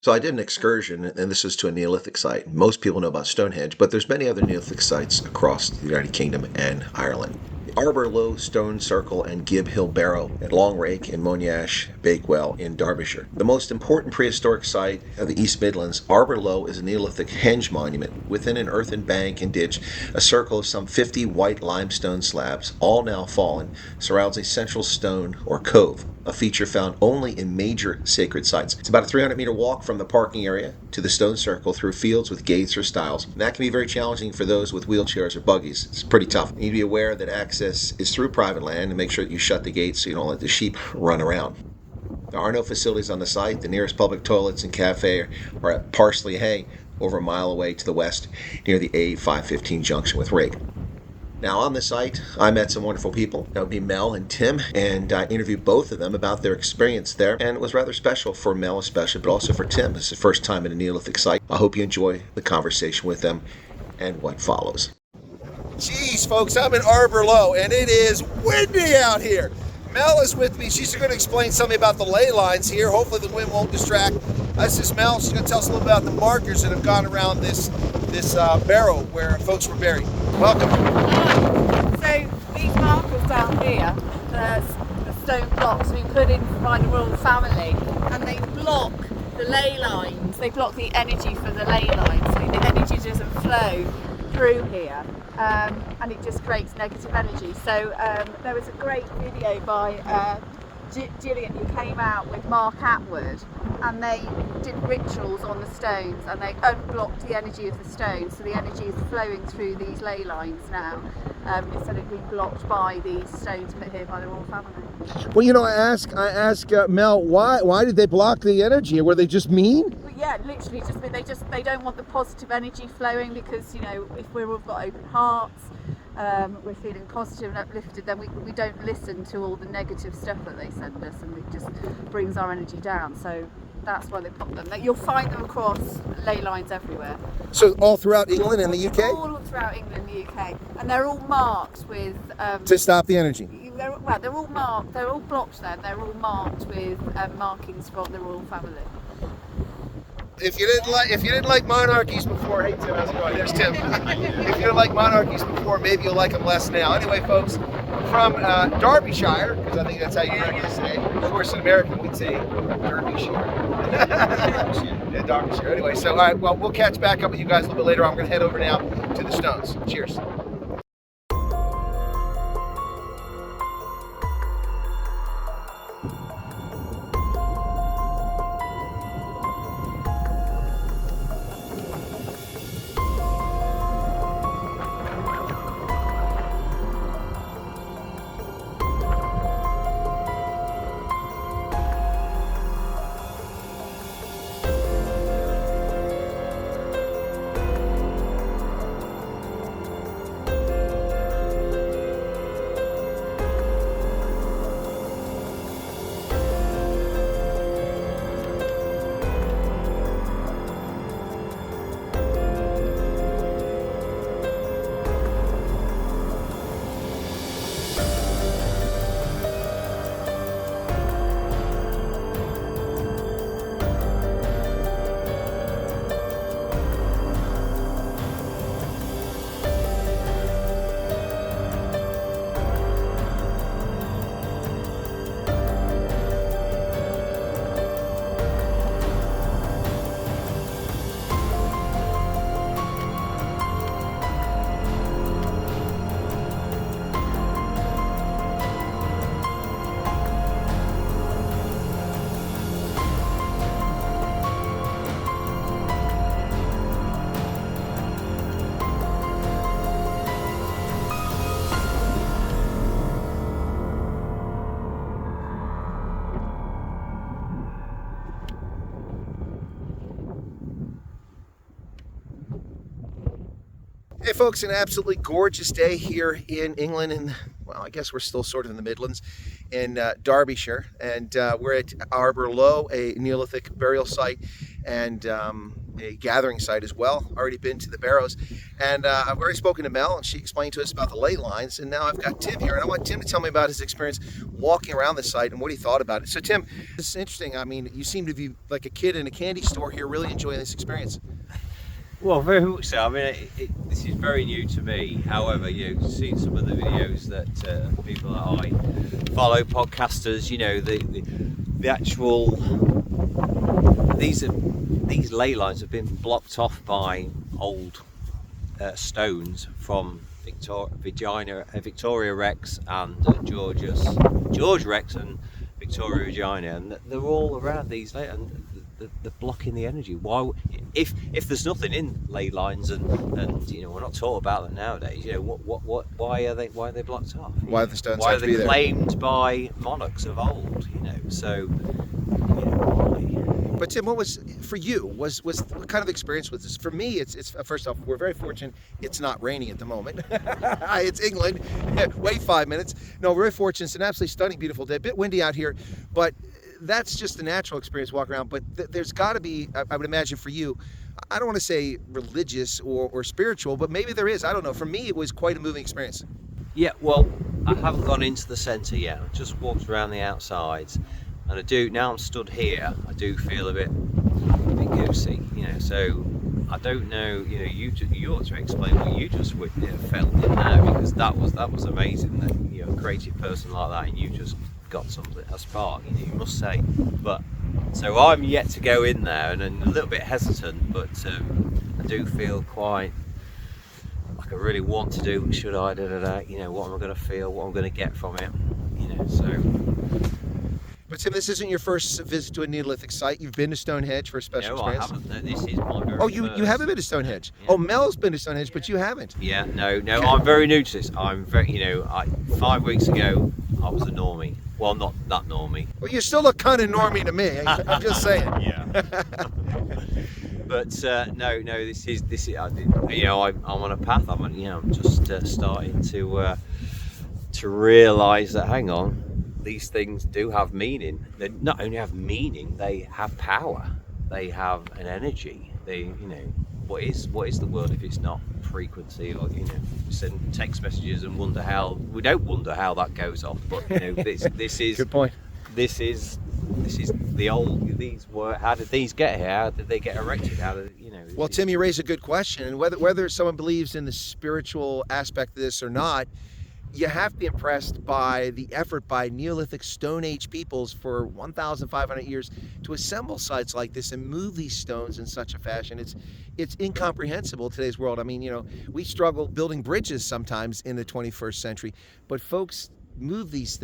So I did an excursion, and this is to a Neolithic site. Most people know about Stonehenge, but there's many other Neolithic sites across the United Kingdom and Ireland. The Arbor Low Stone Circle and Gibb Hill Barrow at Long Rake in Monash Bakewell in Derbyshire. The most important prehistoric site of the East Midlands, Arbor Low is a Neolithic henge monument. Within an earthen bank and ditch, a circle of some 50 white limestone slabs, all now fallen, surrounds a central stone or cove, a feature found only in major sacred sites. It's about a 300-meter walk from the parking area to the stone circle through fields with gates or stiles. And that can be very challenging for those with wheelchairs or buggies. It's pretty tough. You need to be aware that access is through private land and make sure that you shut the gates so you don't let the sheep run around. There are no facilities on the site. The nearest public toilets and cafe are at Parsley Hay, over a mile away to the west near the A515 junction with Rake. Now, on the site, I met some wonderful people. That would be Mel and Tim, and I interviewed both of them about their experience there. And it was rather special for Mel especially, but also for Tim. It's the first time at a Neolithic site. I hope you enjoy the conversation with them and what follows. Geez, folks, I'm in Arbor Low, and it is windy out here. Mel is with me. She's going to explain something about the ley lines here. Hopefully the wind won't distract. This is Mel. She's going to tell us a little about the markers that have gone around this barrow where folks were buried. Welcome. So these markers down here, the stone blocks we put in by the royal family, and they block the ley lines. They block the energy for the ley lines, so the energy doesn't flow through here. And it just creates negative energy. So there was a great video by Gillian, who came out with Mark Atwood, and they did rituals on the stones, and they unblocked the energy of the stones, so the energy is flowing through these ley lines now, instead of being blocked by these stones put here by the royal family. Well, you know, I ask Mel, why did they block the energy? Were they just mean? Yeah, literally they don't want the positive energy flowing, because, you know, if we've got open hearts, we're feeling positive and uplifted, then we don't listen to all the negative stuff that they send us, and it just brings our energy down. So that's why they pop them. You'll find them across ley lines everywhere. So all throughout England and the UK? All throughout England and the UK, and they're all marked with to stop the energy. They're all marked. They're all blocked there. They're all marked with markings from the royal family. If you didn't like monarchies before, hey Tim, how's it going? There's Tim. If you didn't like monarchies before, maybe you'll like them less now. Anyway, folks, from Derbyshire, because I think that's how you say it. Of course, in American we'd say Derbyshire. Yeah, Derbyshire. Anyway, so all right, well, we'll catch back up with you guys a little bit later. I'm going to head over now to the stones. Cheers. Hey folks, an absolutely gorgeous day here in England, and well, I guess we're still sort of in the Midlands, in Derbyshire, and we're at Arbor Low, a Neolithic burial site, and a gathering site as well. Already been to the barrows, and I've already spoken to Mel, and she explained to us about the ley lines. And now I've got Tim here, and I want Tim to tell me about his experience walking around the site and what he thought about it. So Tim, this is interesting. I mean, you seem to be like a kid in a candy store here, really enjoying this experience. Well, very much so. I mean, this is very new to me. However, you've seen some of the videos that people that I follow, podcasters, you know, the actual these ley lines have been blocked off by old stones from Victoria Rex and George Rex and Victoria Regina, and they're all around these and they're blocking the energy. Why, if there's nothing in ley lines and you know, we're not taught about them nowadays, you know, why are they blocked off? Why are the stones why have are to be they there? claimed by monarchs of old, you know? So, you know, why? But Tim, what was for you? Was what kind of experience was this? For me, it's first off, we're very fortunate. It's not raining at the moment. It's England. Wait 5 minutes. No, we're very fortunate. It's an absolutely stunning, beautiful day. A bit windy out here, but that's just the natural experience walking around. But there's got to be, I would imagine for you, I don't want to say religious or spiritual, but maybe there is. I don't know. For me, it was quite a moving experience. Yeah, well, I haven't gone into the centre yet. I just walked around the outsides, and I do, now I'm stood here, I do feel a bit goosey, you know. So I don't know, you know, you ought to explain what you just felt in there, because that was amazing. That, you know, a creative person like that, and you just got something, a spark, you know, you must say. But so I'm yet to go in there, and a little bit hesitant, but I do feel quite like I really want to do. Should I? You know, what am I going to feel? What I'm going to get from it? You know, so. But Tim, this isn't your first visit to a Neolithic site. You've been to Stonehenge for a special experience. I haven't. No, this is my very you first. haven't been to Stonehenge? Yeah. Oh, Mel's been to Stonehenge, but you haven't. Yeah, no, I'm very new to this. I'm very, you know, 5 weeks ago I was a normie. Well, not that normie. Well, you still look kind of normie to me. I'm just saying. Yeah. But no, this is. You know, I'm on a path. I'm just starting to realise that. Hang on, these things do have meaning. They not only have meaning, they have power. They have an energy. They, you know, what is the world if it's not frequency? Or, you know, send text messages and wonder how we don't wonder how that goes off. But you know, this is good point. This is the old. These were. How did these get here? How did they get erected? How did, you know? Well, Tim, you raise a good question. And whether someone believes in the spiritual aspect of this or not, you have to be impressed by the effort by Neolithic Stone Age peoples for 1,500 years to assemble sites like this and move these stones in such a fashion. It's incomprehensible in today's world. I mean, you know, we struggle building bridges sometimes in the 21st century, but folks move these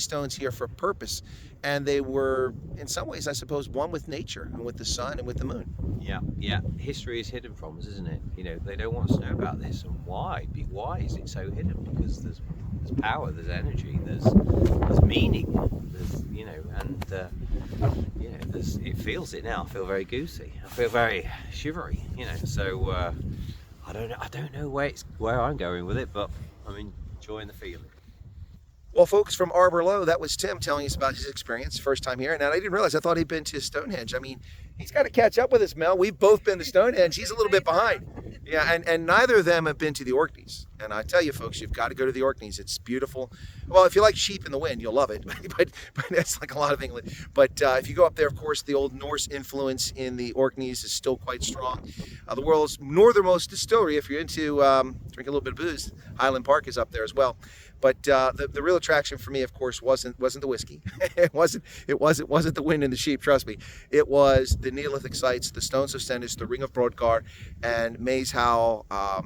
stones here for a purpose. And they were, in some ways, I suppose, one with nature and with the sun and with the moon. Yeah. History is hidden from us, isn't it? You know, they don't want us to know about this. And why? Why is it so hidden? Because there's power, there's energy, there's meaning, there's, you know, and you know, it feels it now. I feel very goosey. I feel very shivery. You know, so I don't know where I'm going with it, but I'm enjoying the feeling. Well, folks, from Arbor Low, that was Tim telling us about his experience, first time here. And I didn't realize, I thought he'd been to Stonehenge. I mean, he's got to catch up with us, Mel. We've both been to Stonehenge. He's a little bit behind. Yeah, and neither of them have been to the Orkneys. And I tell you, folks, you've got to go to the Orkneys. It's beautiful. Well, if you like sheep in the wind, you'll love it. but that's like a lot of England. But if you go up there, of course, the old Norse influence in the Orkneys is still quite strong. The world's northernmost distillery, if you're into drink a little bit of booze, Highland Park is up there as well. But the real attraction for me, of course, wasn't the whiskey. it wasn't the wind and the sheep. Trust me, it was the Neolithic sites, the Stones of Stenness, the Ring of Brodgar, and Maze Howell.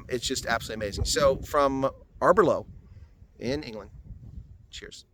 It's just absolutely amazing. So from Arbor Low in England, cheers.